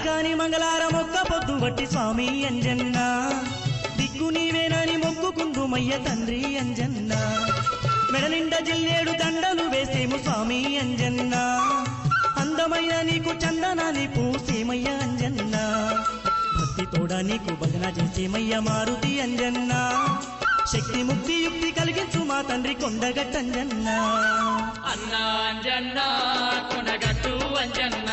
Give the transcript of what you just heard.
చక్కాని మంగళార మొక్క పొద్దు బట్టి స్వామి అంజన్న దిక్కు నీవేనని మొక్కుకుందుమయ్య తండ్రి అంజన్న మెడనిండ జిల్లేడు దండలు వేసేము స్వామి అంజన్న అందమైన నీకు చందనాన్ని పూసేమయ్య అంజన్న భక్తితోడా నీకు భజన చేసేమయ్య మారుతి అంజన్న శక్తి ముక్తి యుక్తి కలిగించు మా తండ్రి కొండగట్టంజన్న అన్నా అంజన్న కొనగట్టు అంజన్న